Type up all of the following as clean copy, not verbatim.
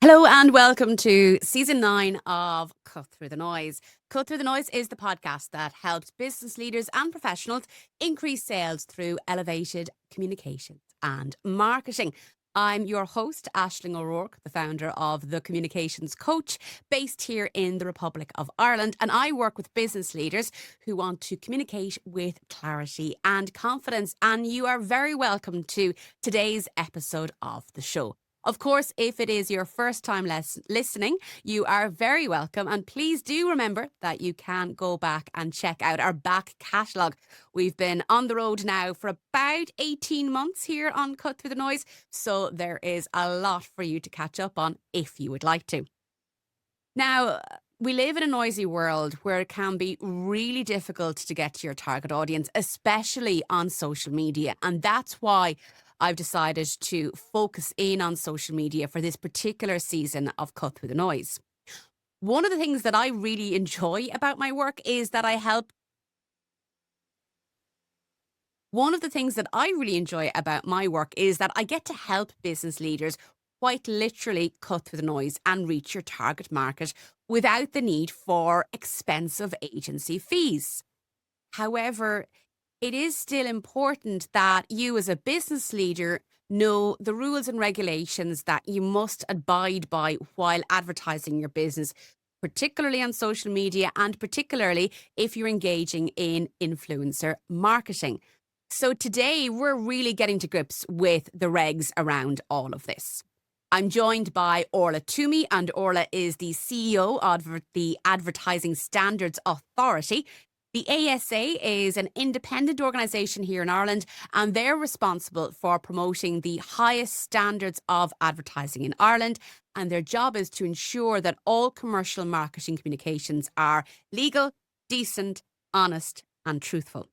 Hello and welcome to season 9 of Cut Through the Noise. Cut Through the Noise is the podcast that helps business leaders and professionals increase sales through elevated communications and marketing. I'm your host, Aisling O'Rourke, the founder of The Communications Coach, based here in the Republic of Ireland. And I work with business leaders who want to communicate with clarity and confidence. And you are very welcome to today's episode of the show. Of course, if it is your first time listening, you are very welcome. And please do remember that you can go back and check out our back catalogue. We've been on the road now for about 18 months here on Cut Through the Noise. So there is a lot for you to catch up on if you would like to. Now, we live in a noisy world where it can be really difficult to get to your target audience, especially on social media. And that's why I've decided to focus in on social media for this particular season of Cut Through the Noise. One of the things that I really enjoy about my work is that I help. One of the things that I really enjoy about my work is that I get to help business leaders quite literally cut through the noise and reach your target market without the need for expensive agency fees. However, it is still important that you as a business leader know the rules and regulations that you must abide by while advertising your business, particularly on social media and particularly if you're engaging in influencer marketing. So today we're really getting to grips with the regs around all of this. I'm joined by Orla Twomey, and Orla is the CEO of the Advertising Standards Authority. The ASA is an independent organisation here in Ireland, and they're responsible for promoting the highest standards of advertising in Ireland. And their job is to ensure that all commercial marketing communications are legal, decent, honest, and truthful.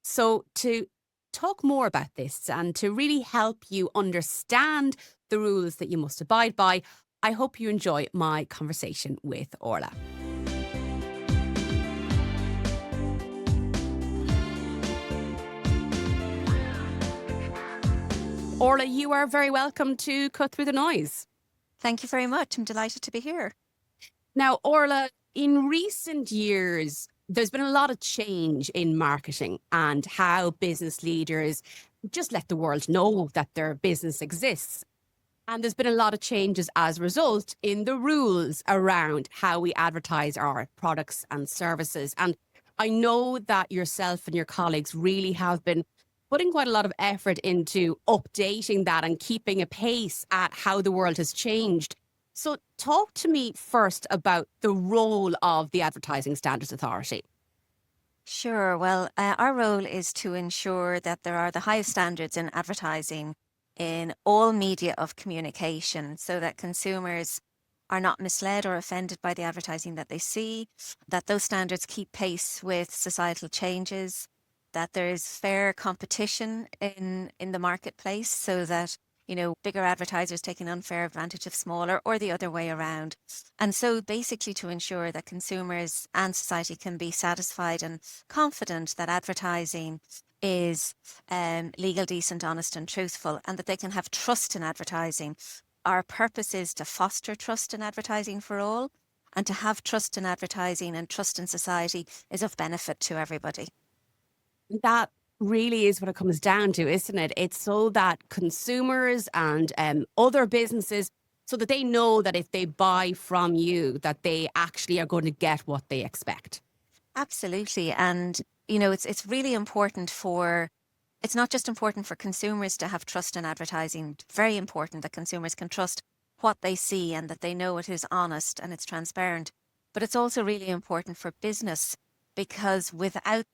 So to talk more about this and to really help you understand the rules that you must abide by, I hope you enjoy my conversation with Orla. Orla, you are very welcome to Cut Through the Noise. Thank you very much. I'm delighted to be here. Now, Orla, in recent years, there's been a lot of change in marketing and how business leaders just let the world know that their business exists. And there's been a lot of changes as a result in the rules around how we advertise our products and services. And I know that yourself and your colleagues really have been putting quite a lot of effort into updating that and keeping a pace at how the world has changed. So talk to me first about the role of the Advertising Standards Authority. Sure. Well, our role is to ensure that there are the highest standards in advertising in all media of communication so that consumers are not misled or offended by the advertising that they see, that those standards keep pace with societal changes, that there is fair competition in the marketplace so that bigger advertisers take an unfair advantage of smaller or the other way around. And so basically to ensure that consumers and society can be satisfied and confident that advertising is legal, decent, honest and truthful, and that they can have trust in advertising. Our purpose is to foster trust in advertising for all, and to have trust in advertising and trust in society is of benefit to everybody. That really is what it comes down to, isn't it? It's so that consumers and other businesses, so that they know that if they buy from you, that they actually are going to get what they expect. Absolutely. And, it's really important it's not just important for consumers to have trust in advertising. It's very important that consumers can trust what they see and that they know it is honest and it's transparent. But it's also really important for business, because without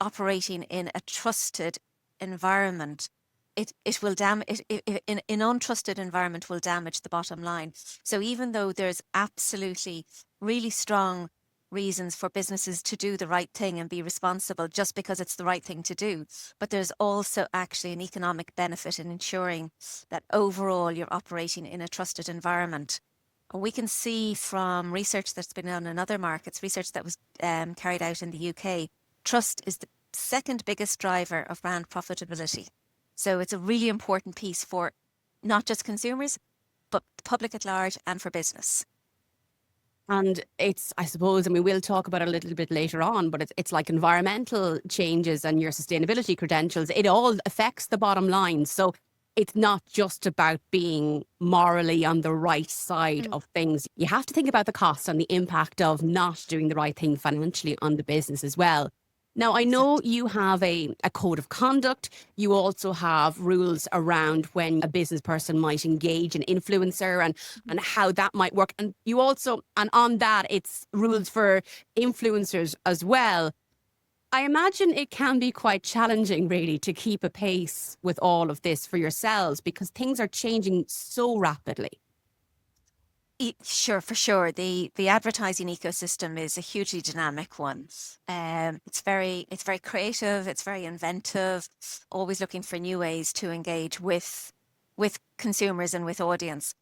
operating in a trusted environment, it will in untrusted environment will damage the bottom line. So even though there's absolutely really strong reasons for businesses to do the right thing and be responsible just because it's the right thing to do, but there's also actually an economic benefit in ensuring that overall you're operating in a trusted environment. And we can see from research that's been done in other markets, research that was carried out in the UK, trust is the second biggest driver of brand profitability. So it's a really important piece for not just consumers, but the public at large and for business. And it's, I suppose, and we will talk about it a little bit later on, but it's like environmental changes and your sustainability credentials. It all affects the bottom line. So it's not just about being morally on the right side Mm. of things. You have to think about the cost and the impact of not doing the right thing financially on the business as well. Now, I know Exactly. you have a code of conduct. You also have rules around when a business person might engage an influencer and how that might work. And you also, and on that, it's rules for influencers as well. I imagine it can be quite challenging, really, to keep a pace with all of this for yourselves because things are changing so rapidly. Sure, for sure. The advertising ecosystem is a hugely dynamic one. It's very creative. It's very inventive. Always looking for new ways to engage with consumers and with audience.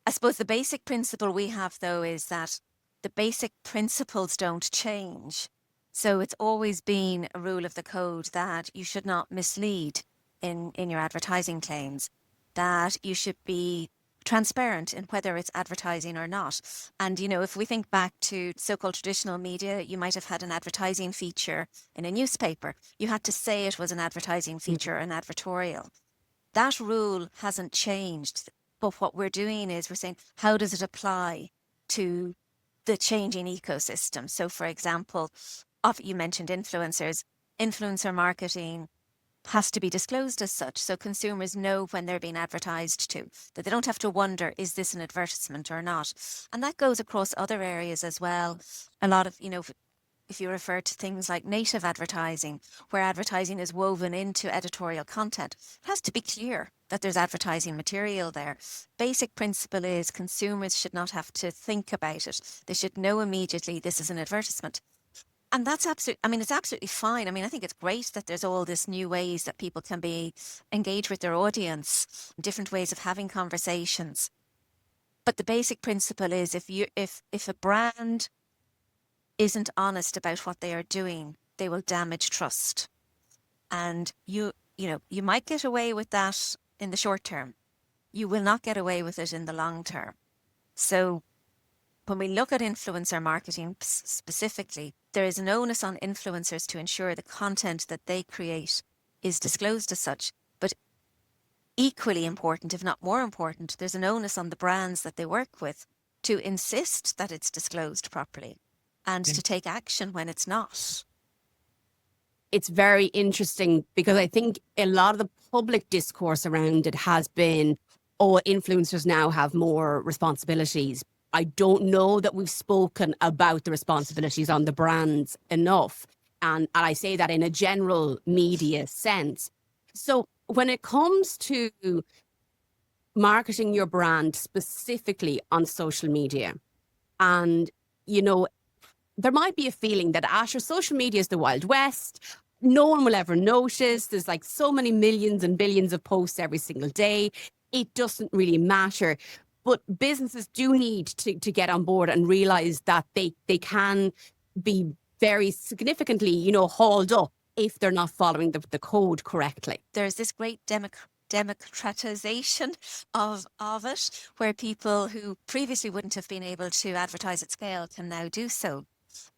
I suppose the basic principle we have though is that the basic principles don't change. So it's always been a rule of the code that you should not mislead in your advertising claims, that you should be transparent in whether it's advertising or not. And, if we think back to so-called traditional media, you might have had an advertising feature in a newspaper. You had to say it was an advertising feature, an advertorial. That rule hasn't changed. But what we're doing is we're saying, how does it apply to the changing ecosystem? So, for example, you mentioned influencers. Influencer marketing has to be disclosed as such. So consumers know when they're being advertised to, that they don't have to wonder, is this an advertisement or not? And that goes across other areas as well. A lot of, if you refer to things like native advertising, where advertising is woven into editorial content, it has to be clear that there's advertising material there. Basic principle is consumers should not have to think about it. They should know immediately this is an advertisement. And that's it's absolutely fine. I think it's great that there's all this new ways that people can be engaged with their audience, different ways of having conversations. But the basic principle is if a brand isn't honest about what they are doing, they will damage trust. And you might get away with that in the short term. You will not get away with it in the long term. So when we look at influencer marketing specifically, there is an onus on influencers to ensure the content that they create is disclosed as such. But equally important, if not more important, there's an onus on the brands that they work with to insist that it's disclosed properly and to take action when it's not. It's very interesting because I think a lot of the public discourse around it has been, oh, influencers now have more responsibilities. I don't know that we've spoken about the responsibilities on the brands enough. And I say that in a general media sense. So when it comes to marketing your brand specifically on social media, and, there might be a feeling that Asher, social media is the Wild West. No one will ever notice. There's like so many millions and billions of posts every single day. It doesn't really matter. But businesses do need to get on board and realize that they can be very significantly, hauled up if they're not following the code correctly. There's this great democratization of it, where people who previously wouldn't have been able to advertise at scale can now do so.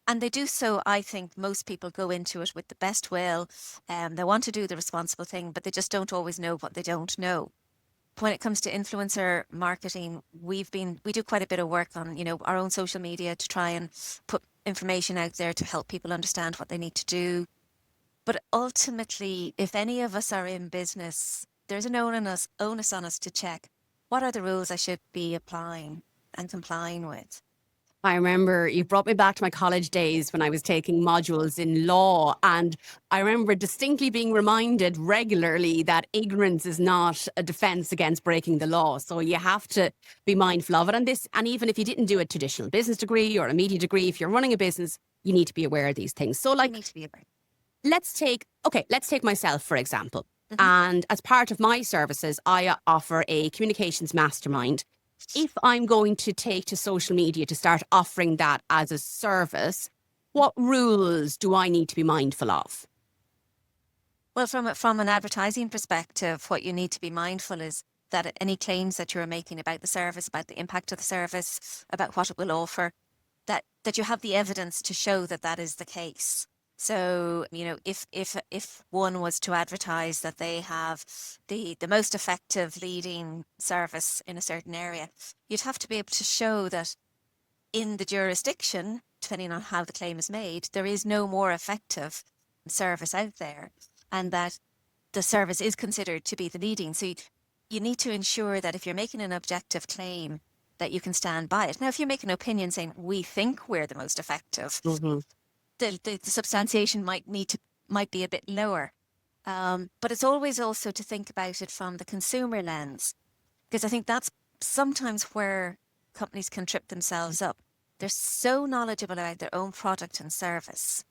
And they do so, I think most people go into it with the best will. They want to do the responsible thing, but they just don't always know what they don't know. When it comes to influencer marketing, we do quite a bit of work on, our own social media to try and put information out there to help people understand what they need to do. But ultimately, if any of us are in business, there's an onus on us to check what are the rules I should be applying and complying with. I remember you brought me back to my college days when I was taking modules in law. And I remember distinctly being reminded regularly that ignorance is not a defense against breaking the law. So you have to be mindful of it. And even if you didn't do a traditional business degree or a media degree, if you're running a business, you need to be aware of these things. So You need to be aware. let's take myself, for example. Mhm. And as part of my services, I offer a communications mastermind. If I'm going to take to social media to start offering that as a service, what rules do I need to be mindful of? Well, from an advertising perspective, what you need to be mindful is that any claims that you're making about the service, about the impact of the service, about what it will offer, that you have the evidence to show that that is the case. So, if one was to advertise that they have the most effective leading service in a certain area, you'd have to be able to show that in the jurisdiction, depending on how the claim is made, there is no more effective service out there, and that the service is considered to be the leading. So you need to ensure that if you're making an objective claim, that you can stand by it. Now, if you make an opinion saying we think we're the most effective, Hmm. the substantiation might be a bit lower. But it's always also to think about it from the consumer lens, because I think that's sometimes where companies can trip themselves up. They're so knowledgeable about their own product and service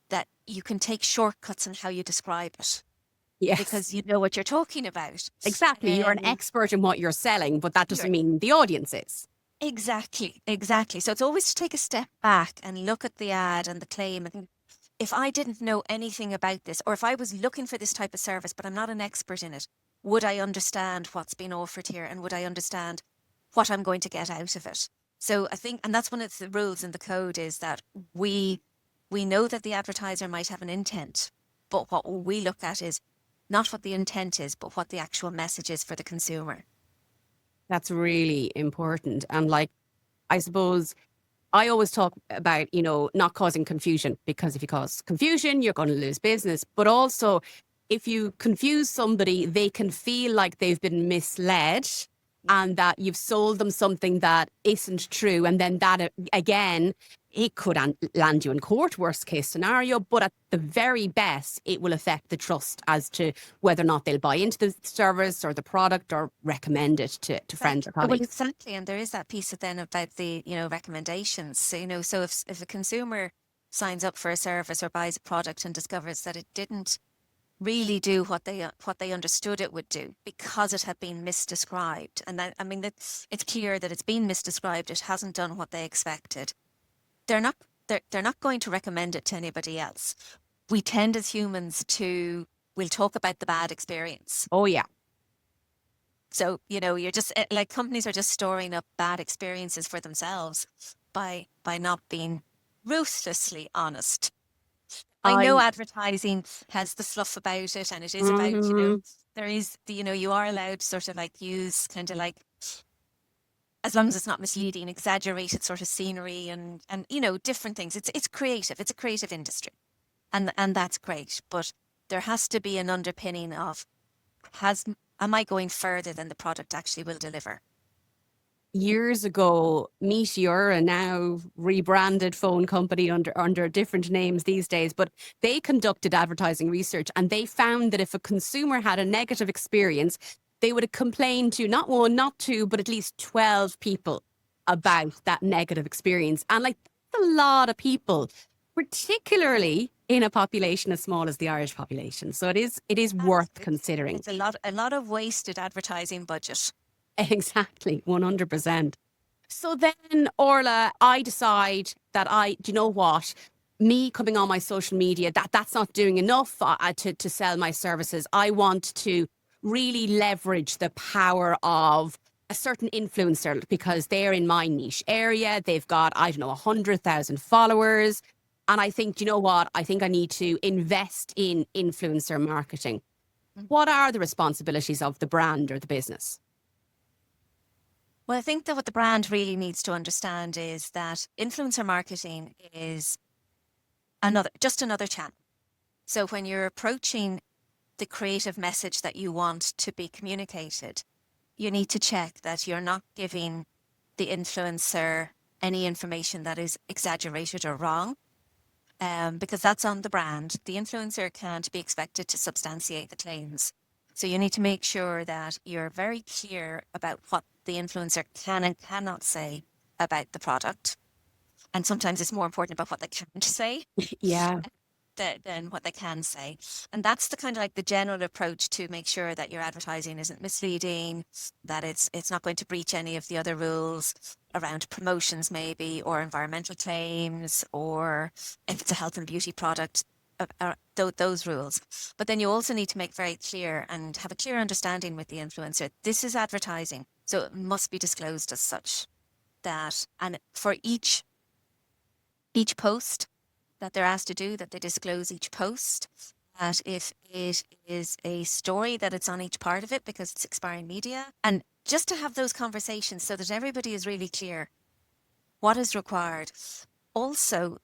that you can take shortcuts in how you describe it Yes, because you know what you're talking about. exactly. You're an expert in what you're selling, but that You're doesn't mean the audience is. exactly. So it's always to take a step back and look at the ad and the claim and think, if I didn't know anything about this, or if I was looking for this type of service, but I'm not an expert in it, would I understand what's being offered here, and would I understand what I'm going to get out of it? So I think, and that's one of the rules in the code, is that we know that the advertiser might have an intent, but what we look at is not what the intent is, but what the actual message is for the consumer. That's really important. And like, I suppose I always talk about, not causing confusion, because if you cause confusion, you're going to lose business. But also, if you confuse somebody, they can feel like they've been misled and that you've sold them something that isn't true. And then that, again, it could land you in court, worst case scenario. But at the very best, it will affect the trust as to whether or not they'll buy into the service or the product or recommend it to friends or Well, colleagues. exactly. And there is that piece then about the, recommendations. So, so if a consumer signs up for a service or buys a product and discovers that it didn't really do what they understood it would do because it had been misdescribed, and that, I mean, it's clear that it's been misdescribed, it hasn't done what they expected, they're not they're not going to recommend it to anybody else. We tend as humans to, we'll talk about the bad experience. Oh, yeah. So, you're just like, companies are just storing up bad experiences for themselves by not being ruthlessly honest. I know I, advertising has the fluff about it, and it is about, mhm. there is the, you are allowed to sort of like use kind of like, as long as it's not misleading, exaggerated sort of scenery and different things. It's creative. It's a creative industry, and that's great. But there has to be an underpinning of, am I going further than the product actually will deliver? Years ago, Meteor, a now rebranded phone company under different names these days, but they conducted advertising research and they found that if a consumer had a negative experience, they would have complained to not one, not two, but at least 12 people about that negative experience. And like, that's a lot of people, particularly in a population as small as the Irish population. So it is That's- worth considering. It's a lot of wasted advertising budget. Exactly, 100%. So then, Orla, I decide that do you know what? Me coming on my social media, that's not doing enough to sell my services. I want to really leverage the power of a certain influencer because they're in my niche area. They've got, I don't know, 100,000 followers. And I think, do you know what? I think I need to invest in influencer marketing. What are the responsibilities of the brand or the business? Well, I think that what the brand really needs to understand is that influencer marketing is just another channel. So when you're approaching the creative message that you want to be communicated, you need to check that you're not giving the influencer any information that is exaggerated or wrong, because that's on the brand. The influencer can't be expected to substantiate the claims. So you need to make sure that you're very clear about what the influencer can and cannot say about the product. And sometimes it's more important about what they can't say Yeah. than what they can say. And that's the kind of like the general approach to make sure that your advertising isn't misleading, that it's not going to breach any of the other rules around promotions maybe, or environmental claims, or if it's a health and beauty product, those rules. But then you also need to make very clear and have a clear understanding with the influencer. This is advertising, so it must be disclosed as such. That and for each post that they're asked to do, that they disclose each post. That if it is a story, that it's on each part of it because it's expiring media, and just to have those conversations so that everybody is really clear what is required. Also,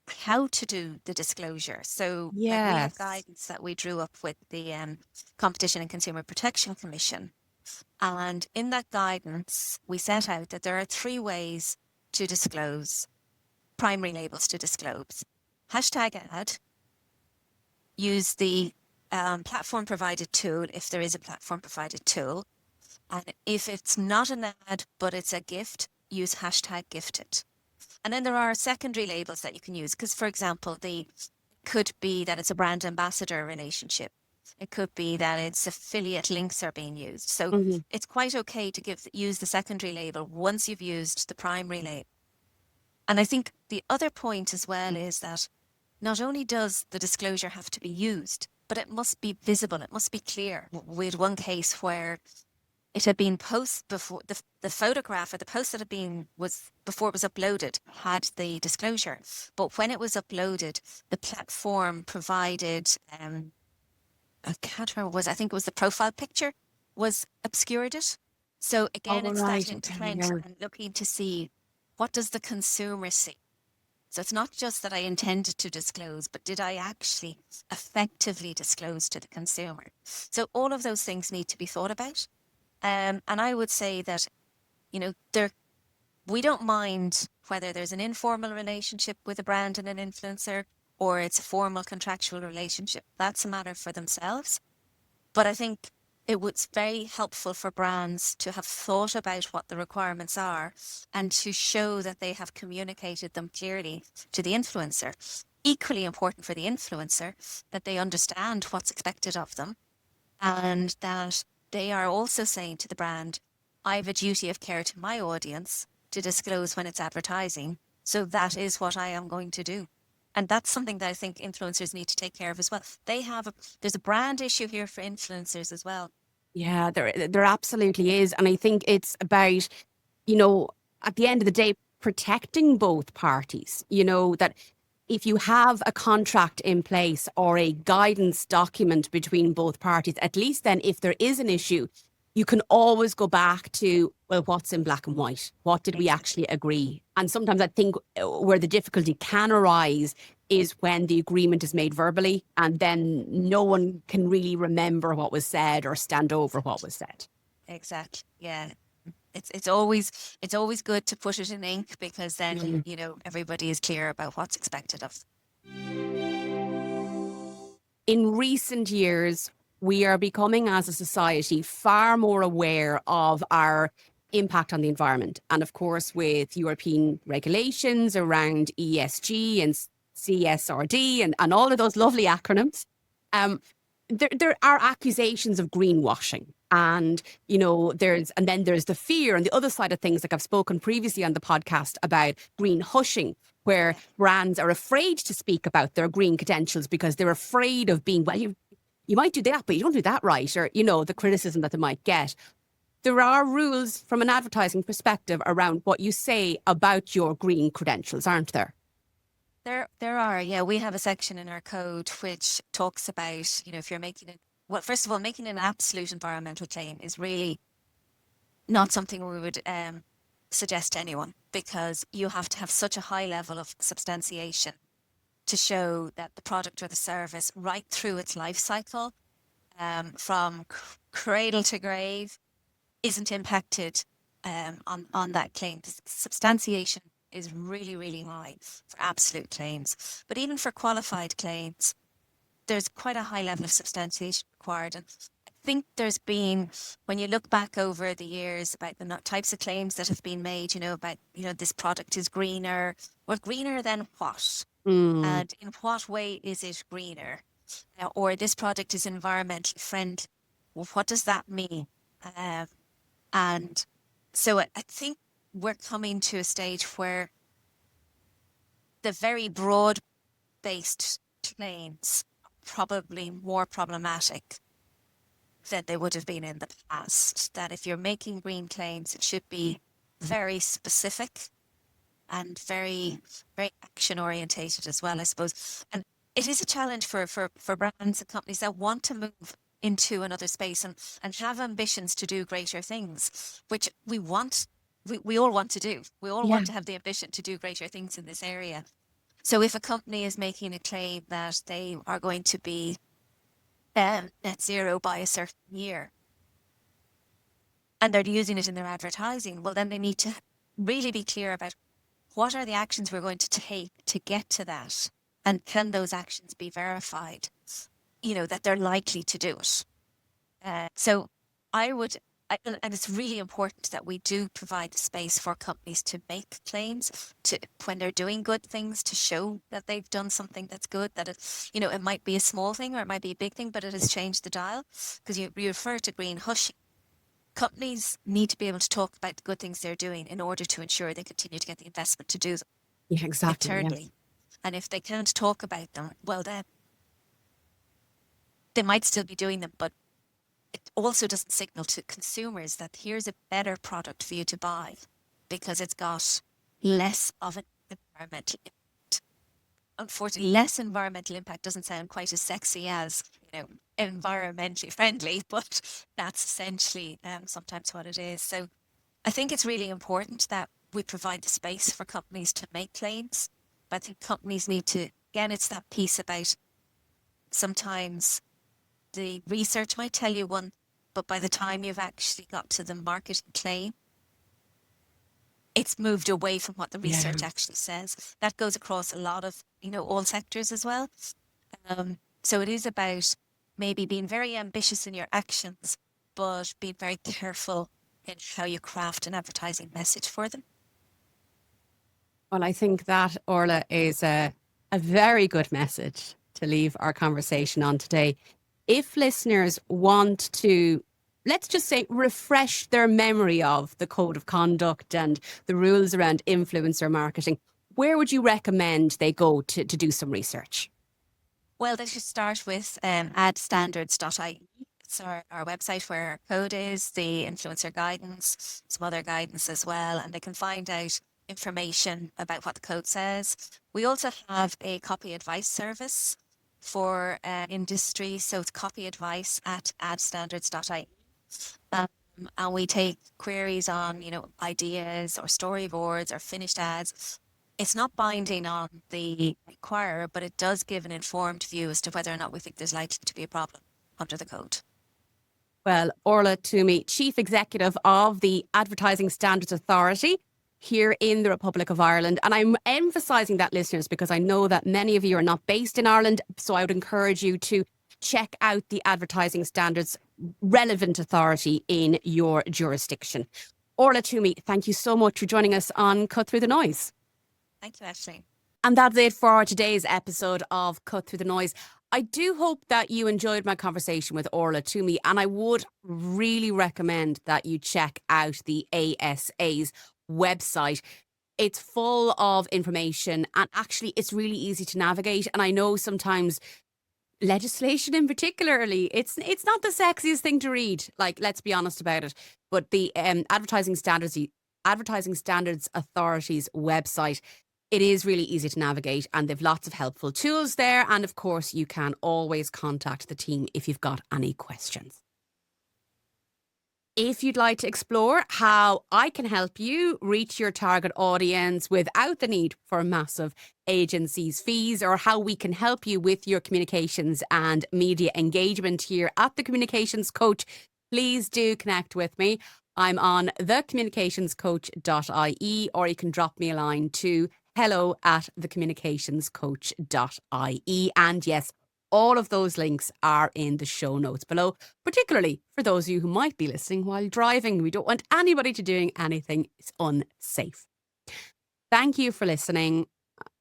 how to do the disclosure. So, like we have Yes. guidance that we drew up with the Competition and Consumer Protection Commission. And in that guidance, we set out that there are 3 ways to disclose, primary labels to disclose. Hashtag ad, use the platform provided tool if there is a platform provided tool. And if it's not an ad, but it's a gift, use hashtag gifted. And then there are secondary labels that you can use. Because, for example, could be that it's a brand ambassador relationship. It could be that it's affiliate links are being used. So Hmm. it's quite okay to use the secondary label once you've used the primary label. And I think the other point as well is that not only does the disclosure have to be used, but it must be visible. It must be clear. We had one case where it had been posted before the photograph or the post that had been was before it was uploaded had the disclosure, but when it was uploaded, the platform provided I can't remember I think it was the profile picture was obscured it. So All again, it's that right. Okay. intent Yeah. and looking to see what does the consumer see. So it's not just that I intended to disclose, but did I actually effectively disclose to the consumer? So all of those things need to be thought about. And I would say that, we don't mind whether there's an informal relationship with a brand and an influencer or it's a formal contractual relationship. That's a matter for themselves. But I think it was very helpful for brands to have thought about what the requirements are and to show that they have communicated them clearly to the influencer. Equally important for the influencer that they understand what's expected of them and that they are also saying to the brand, I have a duty of care to my audience to disclose when it's advertising. So that is what I am going to do. And that's something that I think influencers need to take care of as well. There's a brand issue here for influencers as well. Yeah, there absolutely is. And I think it's about, you know, at the end of the day, protecting both parties, that if you have a contract in place or a guidance document between both parties, at least then if there is an issue, you can always go back to, well, what's in black and white? What did we Exactly. actually agree? And sometimes I think where the difficulty can arise is when the agreement is made verbally and then no one can really remember what was said or stand over what was said. Exactly. Yeah. It's always good to put it in ink because then, Mm. everybody is clear about what's expected of In recent years, we are becoming as a society far more aware of our impact on the environment. And of course, with European regulations around ESG and CSRD and all of those lovely acronyms, um, there are accusations of greenwashing. And, and then there's the fear on the other side of things. Like I've spoken previously on the podcast about green hushing, where Yeah. brands are afraid to speak about their green credentials because they're afraid of being, well, you might do that, but you don't do that right. Or, the criticism that they might get. There are rules from an advertising perspective around what you say about your green credentials, aren't there? There are, yeah. We have a section in our code which talks about, if you're well, first of all, making an absolute environmental claim is really not something we would suggest to anyone because you have to have such a high level of substantiation to show that the product or the service right through its life cycle, from cradle to grave, isn't impacted on that claim. The substantiation is really, really high for absolute claims. But even for qualified claims, there's quite a high level of substantiation required. And I think there's been, when you look back over the years about the types of claims that have been made, about, this product is greener. Well, greener than what? Mm. And in what way is it greener? Or this product is environmentally friendly. Well, what does that mean? Um, and so I think we're coming to a stage where the very broad based claims are probably more problematic than they would have been in the past. That if you're making green claims, it should be very specific and very, very action orientated as well, I suppose. And it is a challenge for brands and companies that want to move into another space and have ambitions to do greater things, which we all want to do. We all Yeah. want to have the ambition to do greater things in this area. So if a company is making a claim that they are going to be net zero by a certain year, and they're using it in their advertising, well, then they need to really be clear about what are the actions we're going to take to get to that, and can those actions be verified, that they're likely to do it. So and it's really important that we do provide the space for companies to make claims, to when they're doing good things, to show that they've done something that's good, that it might be a small thing or it might be a big thing, but it has changed the dial. Because you refer to green hushing. Companies need to be able to talk about the good things they're doing in order to ensure they continue to get the investment to do them Yeah, exactly. internally. Yes. And if they can't talk about them, well, then they might still be doing them, but it also doesn't signal to consumers that here's a better product for you to buy because it's got less of an environmental impact. Unfortunately, less environmental impact doesn't sound quite as sexy as, environmentally friendly, but that's essentially sometimes what it is. So I think it's really important that we provide the space for companies to make claims. But I think companies need to, again, it's that piece about sometimes the research might tell you one, but by the time you've actually got to the marketing claim, it's moved away from what the research actually says. That goes across a lot of, all sectors as well. So it is about maybe being very ambitious in your actions, but being very careful in how you craft an advertising message for them. Well, I think that, Orla, is a very good message to leave our conversation on today. If listeners want to, let's just say, refresh their memory of the code of conduct and the rules around influencer marketing, where would you recommend they go to do some research? Well, they should start with adstandards.ie. It's our website where our code is, the influencer guidance, some other guidance as well, and they can find out information about what the code says. We also have a copy advice service for industry, so it's copy advice at adstandards.ie. And we take queries on, ideas or storyboards or finished ads. It's not binding on the acquirer, but it does give an informed view as to whether or not we think there's likely to be a problem under the code. Well, Orla Twomey, Chief Executive of the Advertising Standards Authority here in the Republic of Ireland. And I'm emphasising that, listeners, because I know that many of you are not based in Ireland. So I would encourage you to check out the Advertising Standards relevant authority in your jurisdiction. Orla Twomey, thank you so much for joining us on Cut Through the Noise. Thank you, Ashley. And that's it for today's episode of Cut Through the Noise. I do hope that you enjoyed my conversation with Orla Twomey, and I would really recommend that you check out the ASA's website. It's full of information and actually it's really easy to navigate. And I know sometimes legislation in particularly, it's not the sexiest thing to read. Like, let's be honest about it. But the Advertising Standards Authority's website, it is really easy to navigate and they've lots of helpful tools there. And of course, you can always contact the team if you've got any questions. If you'd like to explore how I can help you reach your target audience without the need for massive agencies' fees, or how we can help you with your communications and media engagement here at The Communications Coach, please do connect with me. I'm on thecommunicationscoach.ie, or you can drop me a line to hello@thecommunicationscoach.ie. And yes, all of those links are in the show notes below, particularly for those of you who might be listening while driving. We don't want anybody to doing anything unsafe. Thank you for listening.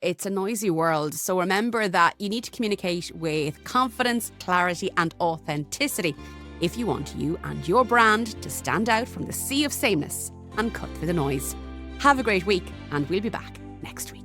It's a noisy world, so remember that you need to communicate with confidence, clarity and authenticity if you want you and your brand to stand out from the sea of sameness and cut through the noise. Have a great week, and we'll be back next week.